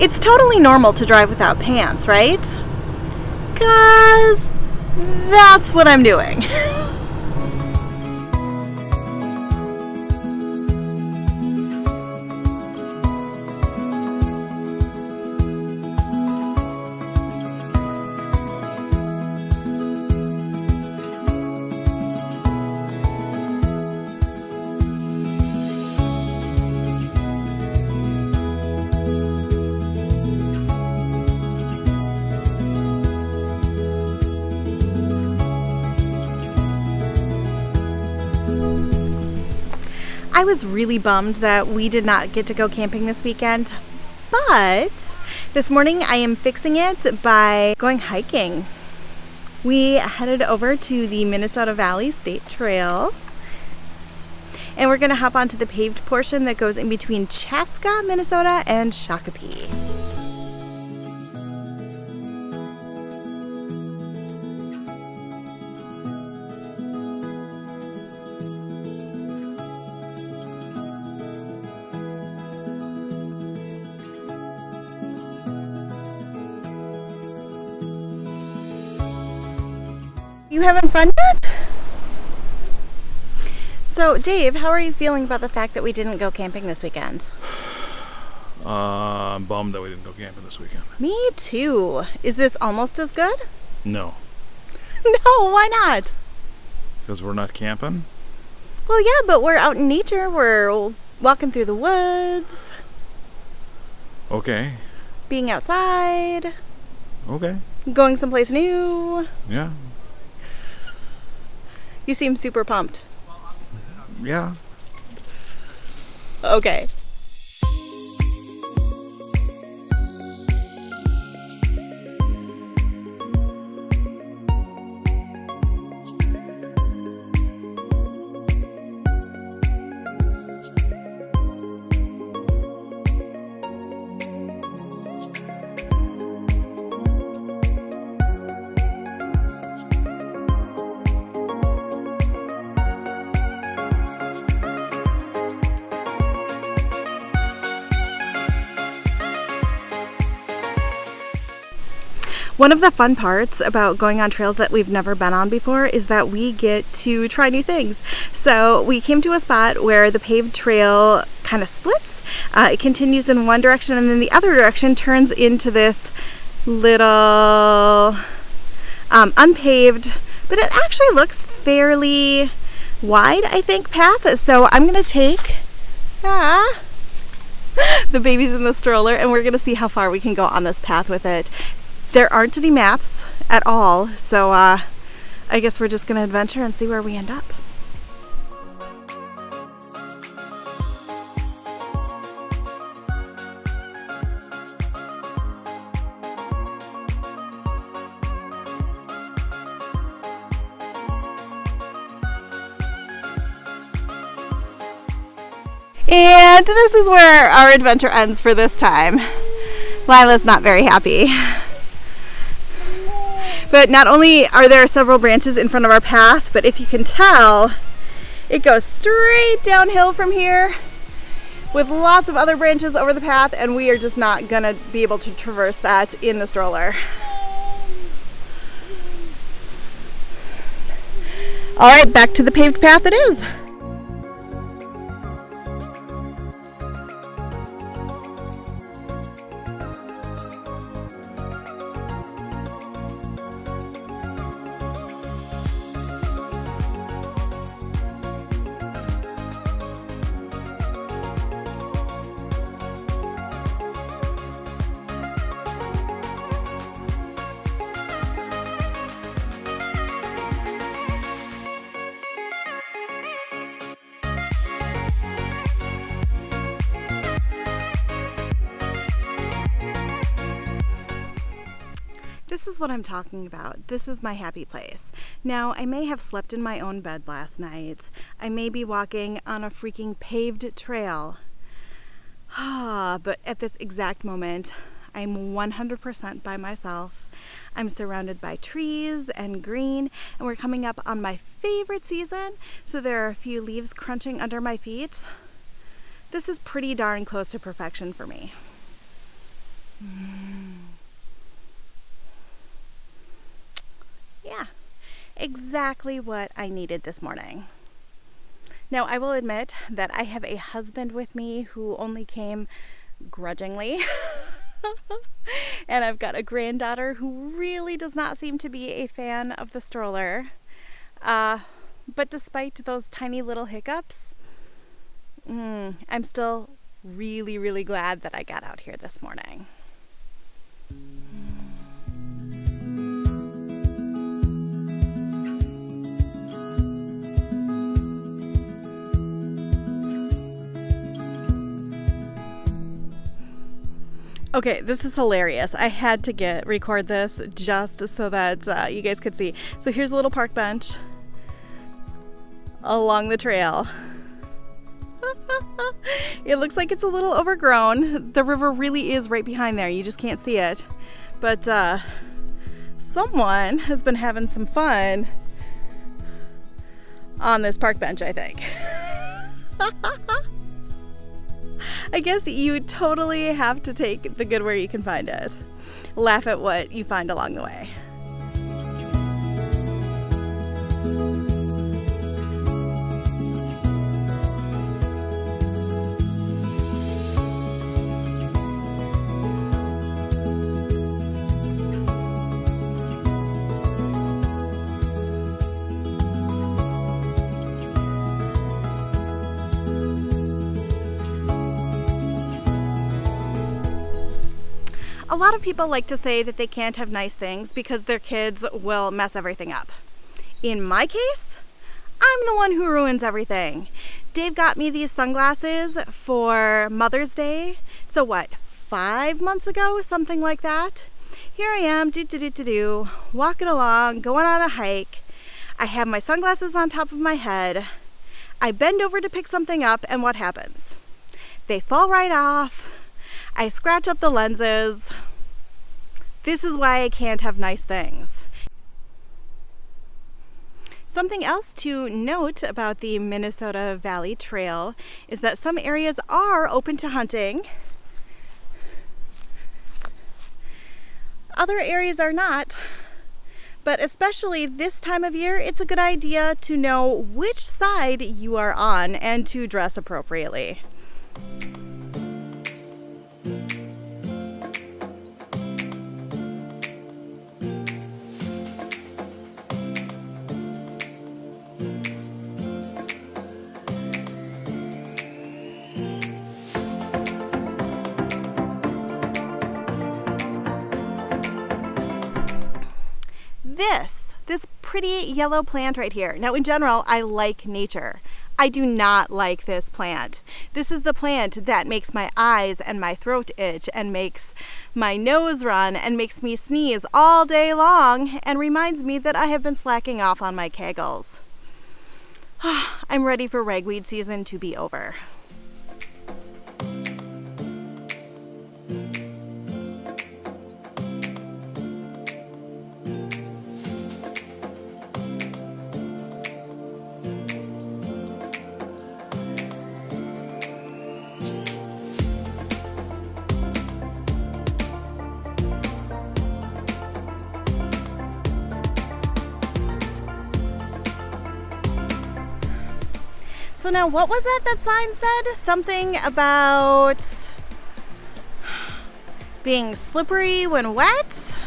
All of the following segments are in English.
It's totally normal to drive without pants, right? 'Cause that's what I'm doing. I was really bummed that we did not get to go camping this weekend, but this morning I am fixing it by going hiking. We headed over to the Minnesota Valley State Trail, and we're going to hop onto the paved portion that goes in between Chaska, Minnesota and Shakopee. You having fun yet? So, Dave, how are you feeling about the fact that we didn't go camping this weekend? I'm bummed that we didn't go camping this weekend. Me too. Is this almost as good? No. No, why not? Because we're not camping? Well, yeah, but we're out in nature. We're walking through the woods. Okay. Being outside. Okay. Going someplace new. Yeah. You seem super pumped. Yeah. Okay. One of the fun parts about going on trails that we've never been on before is that we get to try new things. So we came to a spot where the paved trail kind of splits. It continues in one direction and then the other direction turns into this little unpaved, but it actually looks fairly wide, I think, path. So I'm going to take the babies in the stroller and we're going to see how far we can go on this path with it. There aren't any maps at all, so I guess we're just going to adventure and see where we end up. And this is where our adventure ends for this time. Lila's not very happy. But not only are there several branches in front of our path, but if you can tell, it goes straight downhill from here with lots of other branches over the path, and we are just not gonna be able to traverse that in the stroller. All right, back to the paved path it is. This is what I'm talking about. This is my happy place. Now, I may have slept in my own bed last night. I may be walking on a freaking paved trail. But at this exact moment, I'm 100% by myself. I'm surrounded by trees and green, and we're coming up on my favorite season, so there are a few leaves crunching under my feet. This is pretty darn close to perfection for me. Yeah, exactly what I needed this morning. Now, I will admit that I have a husband with me who only came grudgingly. And I've got a granddaughter who really does not seem to be a fan of the stroller. But despite those tiny little hiccups, I'm still really, really glad that I got out here this morning. Okay, this is hilarious. I had to record this just so that you guys could see. So here's a little park bench along the trail. It looks like it's a little overgrown. The river really is right behind there. You just can't see it. But someone has been having some fun on this park bench, I think. I guess you totally have to take the good where you can find it. Laugh at what you find along the way. A lot of people like to say that they can't have nice things because their kids will mess everything up. In my case, I'm the one who ruins everything. Dave got me these sunglasses for Mother's Day. So what, 5 months ago? Something like that. Here I am, walking along, going on a hike. I have my sunglasses on top of my head. I bend over to pick something up, and what happens? They fall right off. I scratch up the lenses. This is why I can't have nice things. Something else to note about the Minnesota Valley Trail is that some areas are open to hunting. Other areas are not. But especially this time of year, it's a good idea to know which side you are on and to dress appropriately. This pretty yellow plant right here. Now, in general, I like nature. I do not like this plant. This is the plant that makes my eyes and my throat itch and makes my nose run and makes me sneeze all day long and reminds me that I have been slacking off on my kegels. I'm ready for ragweed season to be over. So now, what was that sign said? Something about being slippery when wet?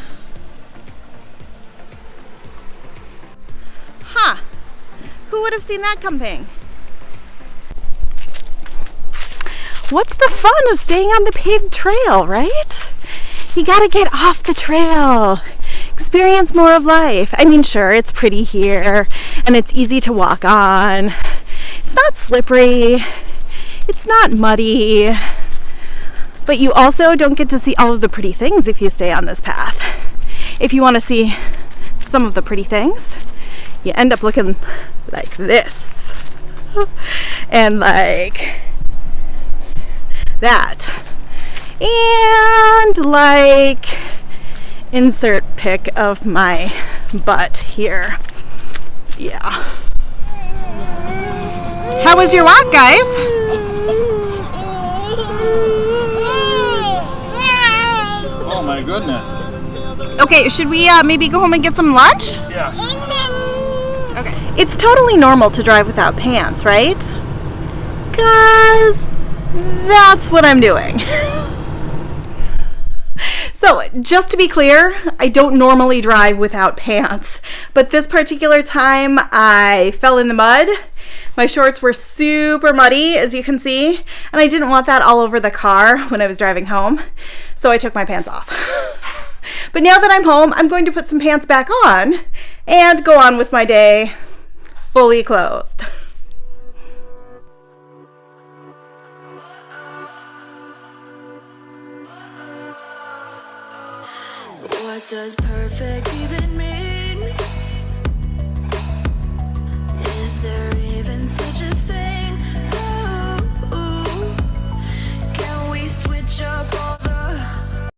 Huh. Who would have seen that coming? What's the fun of staying on the paved trail, right? You gotta get off the trail. Experience more of life. I mean, sure, it's pretty here and it's easy to walk on. It's not slippery, it's not muddy, but you also don't get to see all of the pretty things if you stay on this path. If you want to see some of the pretty things, you end up looking like this and like that and like insert pic of my butt here. Yeah. How was your walk, guys? my goodness. Okay, should we maybe go home and get some lunch? Yes. Okay. It's totally normal to drive without pants, right? 'Cause that's what I'm doing. So, just to be clear, I don't normally drive without pants, but this particular time I fell in the mud. My shorts were super muddy, as you can see, and I didn't want that all over the car when I was driving home, so I took my pants off. But now that I'm home, I'm going to put some pants back on and go on with my day fully clothed. What does perfect even mean? Is there even such a thing?